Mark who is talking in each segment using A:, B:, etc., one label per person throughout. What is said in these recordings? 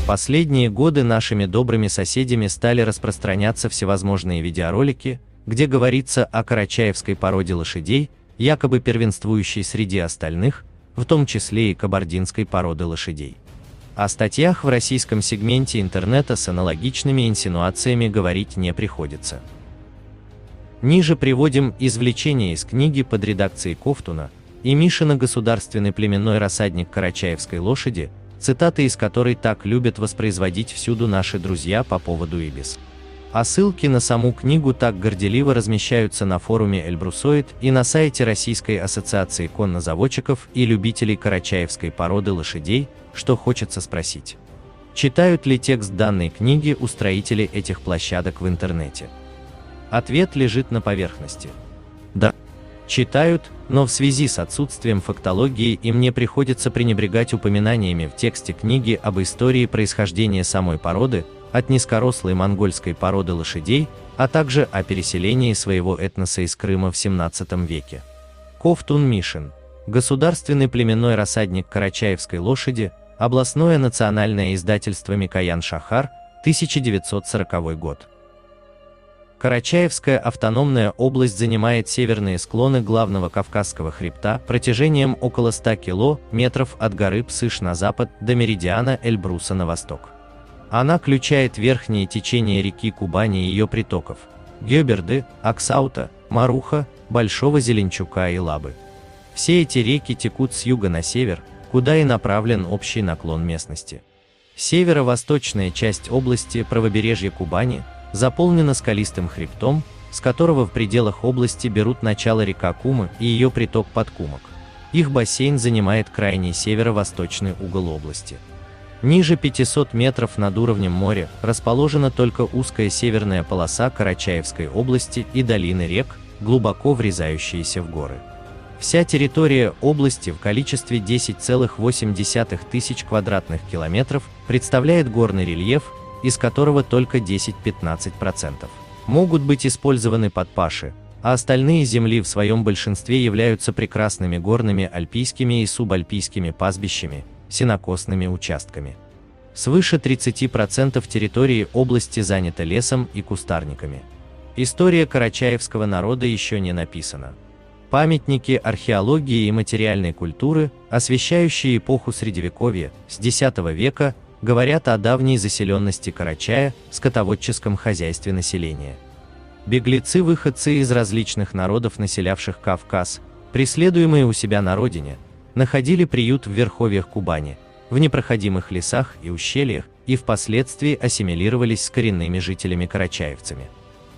A: Последние годы нашими добрыми соседями стали распространяться всевозможные видеоролики, где говорится о карачаевской породе лошадей, якобы первенствующей среди остальных, в том числе и кабардинской породы лошадей. О статьях в российском сегменте интернета с аналогичными инсинуациями говорить не приходится. Ниже приводим извлечение из книги под редакцией Ковтуна и Мишина «Государственный племенной рассадник карачаевской лошади», цитаты из которой так любят воспроизводить всюду наши друзья по поводу ибис. А ссылки на саму книгу так горделиво размещаются на форуме Эльбрусоид и на сайте Российской ассоциации коннозаводчиков и любителей карачаевской породы лошадей, что хочется спросить. Читают ли текст данной книги устроители этих площадок в интернете? Ответ лежит на поверхности. Да. Читают, но в связи с отсутствием фактологии им не приходится пренебрегать упоминаниями в тексте книги об истории происхождения самой породы, от низкорослой монгольской породы лошадей, а также о переселении своего этноса из Крыма в 17 веке. Ковтун Мишин. Государственный племенной рассадник карачаевской лошади, областное национальное издательство Микоян-Шахар, 1940 год. Карачаевская автономная область занимает северные склоны главного Кавказского хребта протяжением около 100 километров от горы Псыш на запад до меридиана Эльбруса на восток. Она включает верхние течения реки Кубани и ее притоков – Гёберды, Аксаута, Маруха, Большого Зеленчука и Лабы. Все эти реки текут с юга на север, куда и направлен общий наклон местности. Северо-восточная часть области правобережья Кубани заполнена скалистым хребтом, с которого в пределах области берут начало река Кума и ее приток Подкумок. Их бассейн занимает крайний северо-восточный угол области. Ниже 500 метров над уровнем моря расположена только узкая северная полоса Карачаевской области и долины рек, глубоко врезающиеся в горы. Вся территория области в количестве 10,8 тысяч квадратных километров представляет горный рельеф, из которого только 10–15% могут быть использованы под паши, а остальные земли в своем большинстве являются прекрасными горными альпийскими и субальпийскими пастбищами, сенокосными участками. Свыше 30% территории области занято лесом и кустарниками. История карачаевского народа еще не написана. Памятники археологии и материальной культуры, освещающие эпоху Средневековья, с X века, говорят о давней заселенности Карачая, скотоводческом хозяйстве населения. Беглецы-выходцы из различных народов, населявших Кавказ, преследуемые у себя на родине, находили приют в верховьях Кубани, в непроходимых лесах и ущельях, и впоследствии ассимилировались с коренными жителями-карачаевцами.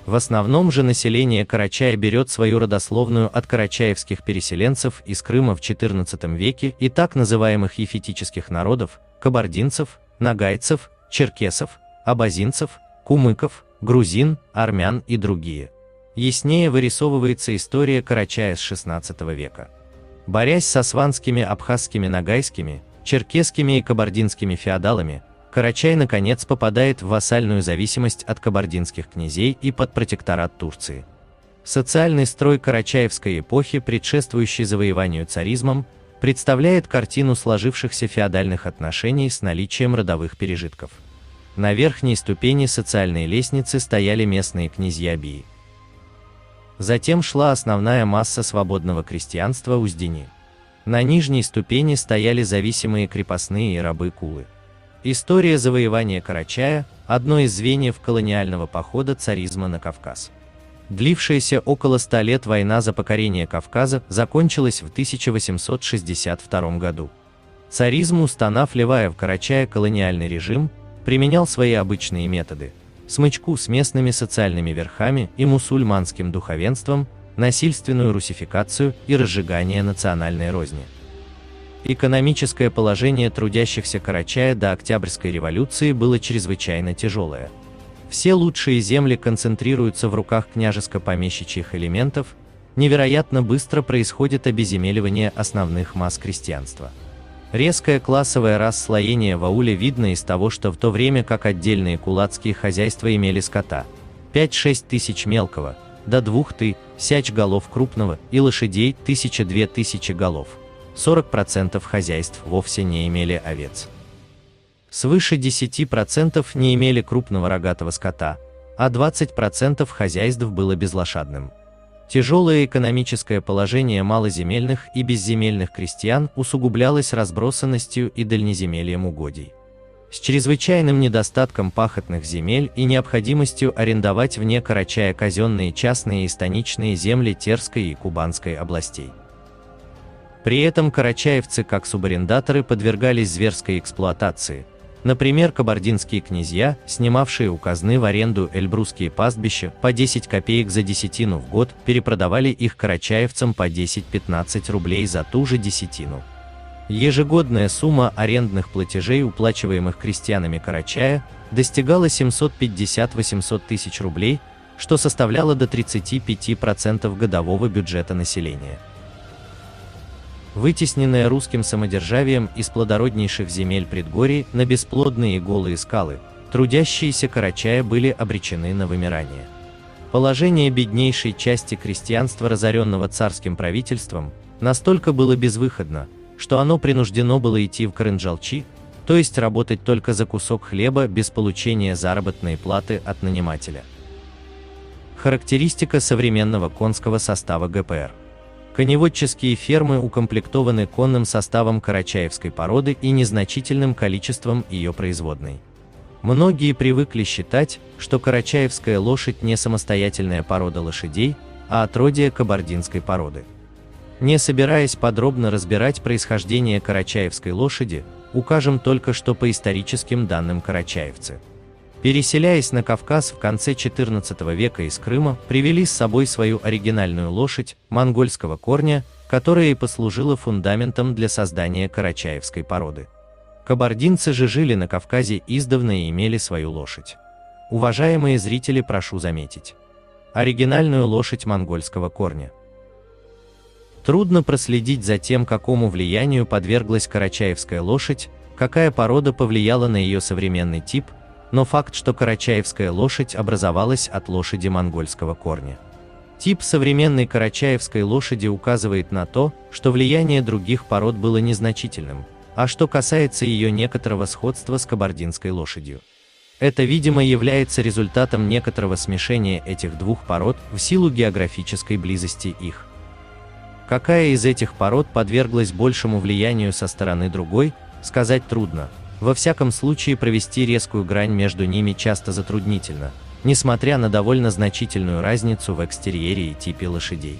A: В основном же население Карачая берет свою родословную от карачаевских переселенцев из Крыма в XIV веке и так называемых ефетических народов, кабардинцев, нагайцев, черкесов, абазинцев, кумыков, грузин, армян и другие. Яснее вырисовывается история Карачая с XVI века. Борясь с османскими, абхазскими, нагайскими, черкесскими и кабардинскими феодалами, Карачай наконец попадает в вассальную зависимость от кабардинских князей и под протекторат Турции. Социальный строй карачаевской эпохи, предшествующий завоеванию царизмом, представляет картину сложившихся феодальных отношений с наличием родовых пережитков. На верхней ступени социальной лестницы стояли местные князья-бии. Затем шла основная масса свободного крестьянства уздени. На нижней ступени стояли зависимые крепостные и рабы-кулы. История завоевания Карачая – одно из звеньев колониального похода царизма на Кавказ. Длившаяся около 100 лет война за покорение Кавказа закончилась в 1862 году. Царизм, устанавливая в Карачае колониальный режим, применял свои обычные методы – смычку с местными социальными верхами и мусульманским духовенством, насильственную русификацию и разжигание национальной розни. Экономическое положение трудящихся Карачая до Октябрьской революции было чрезвычайно тяжелое. Все лучшие земли концентрируются в руках княжеско-помещичьих элементов, невероятно быстро происходит обезземеливание основных масс крестьянства. Резкое классовое расслоение в ауле видно из того, что в то время как отдельные кулацкие хозяйства имели скота 5–6 тысяч мелкого, до 2000 голов крупного и лошадей 1000–2000 тысячи голов, 40% хозяйств вовсе не имели овец. Свыше 10% не имели крупного рогатого скота, а 20% хозяйств было безлошадным. Тяжелое экономическое положение малоземельных и безземельных крестьян усугублялось разбросанностью и дальнеземельем угодий. С чрезвычайным недостатком пахотных земель и необходимостью арендовать вне Карачая казенные, частные и станичные земли Терской и Кубанской областей. При этом карачаевцы как субарендаторы подвергались зверской эксплуатации. Например, кабардинские князья, снимавшие у казны в аренду эльбрусские пастбища по 10 копеек за десятину в год, перепродавали их карачаевцам по 10-15 рублей за ту же десятину. Ежегодная сумма арендных платежей, уплачиваемых крестьянами Карачая, достигала 750-800 тысяч рублей, что составляло до 35% годового бюджета населения. Вытесненная русским самодержавием из плодороднейших земель предгорий на бесплодные и голые скалы, трудящиеся Карачая были обречены на вымирание. Положение беднейшей части крестьянства, разоренного царским правительством, настолько было безвыходно, что оно принуждено было идти в Карынджалчи, то есть работать только за кусок хлеба без получения заработной платы от нанимателя. Характеристика современного конского состава ГПР. Коневодческие фермы укомплектованы конным составом карачаевской породы и незначительным количеством ее производной. Многие привыкли считать, что карачаевская лошадь не самостоятельная порода лошадей, а отродье кабардинской породы. Не собираясь подробно разбирать происхождение карачаевской лошади, укажем только, что по историческим данным карачаевцы, переселяясь на Кавказ в конце XIV века из Крыма, привели с собой свою оригинальную лошадь монгольского корня, которая и послужила фундаментом для создания карачаевской породы. Кабардинцы же жили на Кавказе издавна и имели свою лошадь. Уважаемые зрители, прошу заметить. Оригинальную лошадь монгольского корня. Трудно проследить за тем, какому влиянию подверглась карачаевская лошадь, какая порода повлияла на ее современный тип, но факт, что карачаевская лошадь образовалась от лошади монгольского корня. Тип современной карачаевской лошади указывает на то, что влияние других пород было незначительным, а что касается ее некоторого сходства с кабардинской лошадью, это, видимо, является результатом некоторого смешения этих двух пород в силу географической близости их. Какая из этих пород подверглась большему влиянию со стороны другой, сказать трудно. Во всяком случае, провести резкую грань между ними часто затруднительно, несмотря на довольно значительную разницу в экстерьере и типе лошадей.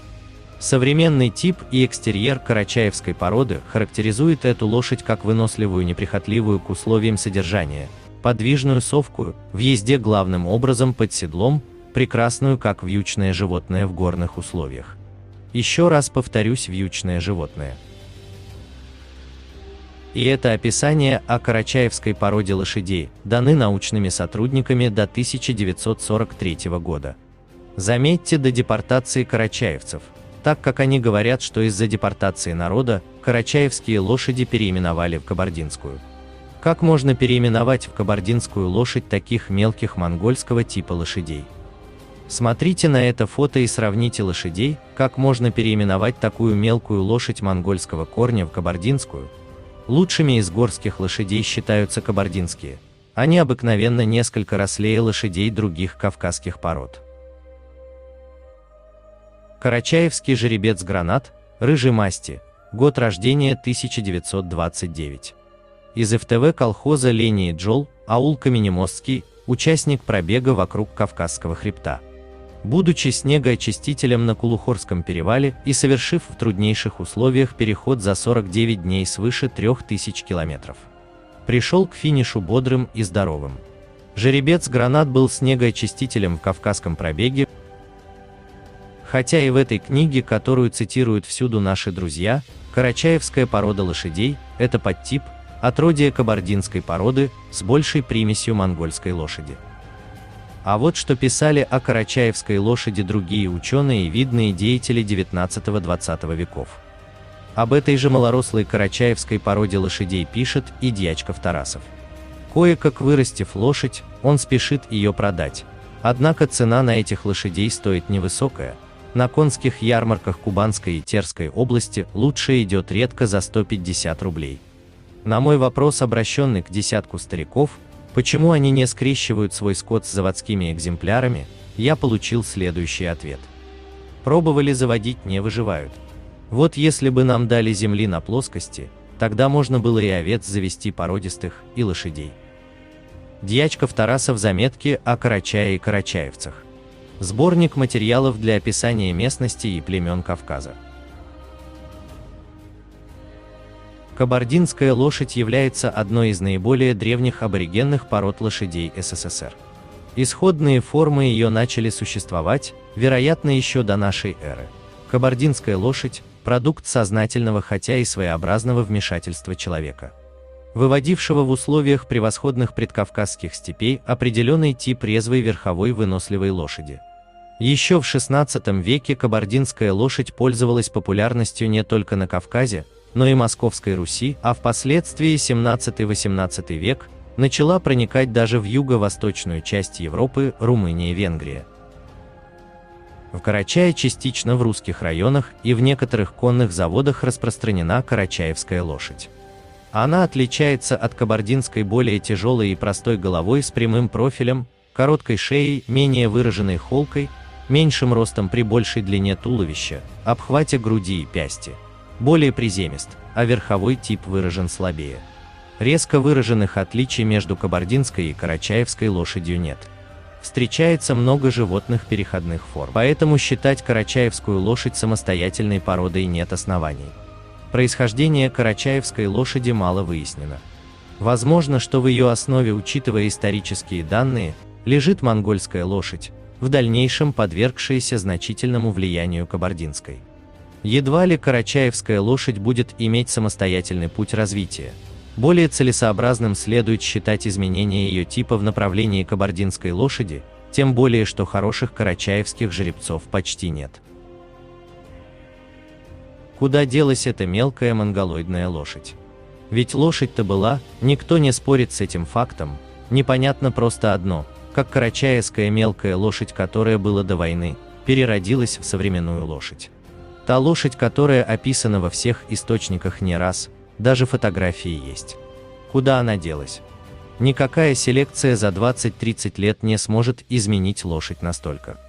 A: Современный тип и экстерьер карачаевской породы характеризует эту лошадь как выносливую, неприхотливую к условиям содержания, подвижную, совкую, в езде главным образом под седлом, прекрасную как вьючное животное в горных условиях. Еще раз повторюсь, вьючное животное. И это описание о карачаевской породе лошадей даны научными сотрудниками до 1943 года. Заметьте, до депортации карачаевцев, так как они говорят, что из-за депортации народа карачаевские лошади переименовали в кабардинскую. Как можно переименовать в кабардинскую лошадь таких мелких монгольского типа лошадей? Смотрите на это фото и сравните лошадей, как можно переименовать такую мелкую лошадь монгольского корня в кабардинскую. Лучшими из горских лошадей считаются кабардинские. Они обыкновенно несколько рослее лошадей других кавказских пород. Карачаевский жеребец Гранат, рыжей масти, год рождения 1929. Из ФТВ колхоза Лени и Джол, аул Каменемостский, участник пробега вокруг Кавказского хребта. Будучи снегоочистителем на Кулухорском перевале и совершив в труднейших условиях переход за 49 дней свыше 3000 километров, пришел к финишу бодрым и здоровым. Жеребец Гранат был снегоочистителем в Кавказском пробеге, хотя и в этой книге, которую цитируют всюду наши друзья, карачаевская порода лошадей – это подтип, отродье кабардинской породы с большей примесью монгольской лошади. А вот что писали о карачаевской лошади другие ученые и видные деятели XIX-XX веков. Об этой же малорослой карачаевской породе лошадей пишет и Дьячков Тарасов. Кое-как вырастив лошадь, он спешит ее продать. Однако цена на этих лошадей стоит невысокая. На конских ярмарках Кубанской и Терской области лучшая идет редко за 150 рублей. На мой вопрос, обращенный к десятку стариков, почему они не скрещивают свой скот с заводскими экземплярами, я получил следующий ответ. Пробовали заводить, не выживают. Вот если бы нам дали земли на плоскости, тогда можно было и овец завести породистых, и лошадей. Дьячков Тарасов. Заметки о Карачае и карачаевцах. Сборник материалов для описания местности и племен Кавказа. Кабардинская лошадь является одной из наиболее древних аборигенных пород лошадей СССР. Исходные формы ее начали существовать, вероятно, еще до нашей эры. Кабардинская лошадь – продукт сознательного, хотя и своеобразного вмешательства человека, выводившего в условиях превосходных предкавказских степей определенный тип резвой верховой выносливой лошади. Еще в XVI веке кабардинская лошадь пользовалась популярностью не только на Кавказе, но и Московской Руси, а впоследствии XVII-XVIII век начала проникать даже в юго-восточную часть Европы, Румыния, Венгрия. В Карачае, частично в русских районах и в некоторых конных заводах распространена карачаевская лошадь. Она отличается от кабардинской более тяжелой и простой головой с прямым профилем, короткой шеей, менее выраженной холкой, меньшим ростом при большей длине туловища, обхвате груди и пясти. Более приземист, а верховой тип выражен слабее. Резко выраженных отличий между кабардинской и карачаевской лошадью нет. Встречается много животных переходных форм, поэтому считать карачаевскую лошадь самостоятельной породой нет оснований. Происхождение карачаевской лошади мало выяснено. Возможно, что в ее основе, учитывая исторические данные, лежит монгольская лошадь, в дальнейшем подвергшаяся значительному влиянию кабардинской. Едва ли карачаевская лошадь будет иметь самостоятельный путь развития. Более целесообразным следует считать изменение ее типа в направлении кабардинской лошади, тем более что хороших карачаевских жеребцов почти нет. Куда делась эта мелкая монголоидная лошадь? Ведь лошадь-то была, никто не спорит с этим фактом, непонятно просто одно, как карачаевская мелкая лошадь, которая была до войны, переродилась в современную лошадь. Та лошадь, которая описана во всех источниках не раз, даже фотографии есть. Куда она делась? Никакая селекция за 20-30 лет не сможет изменить лошадь настолько.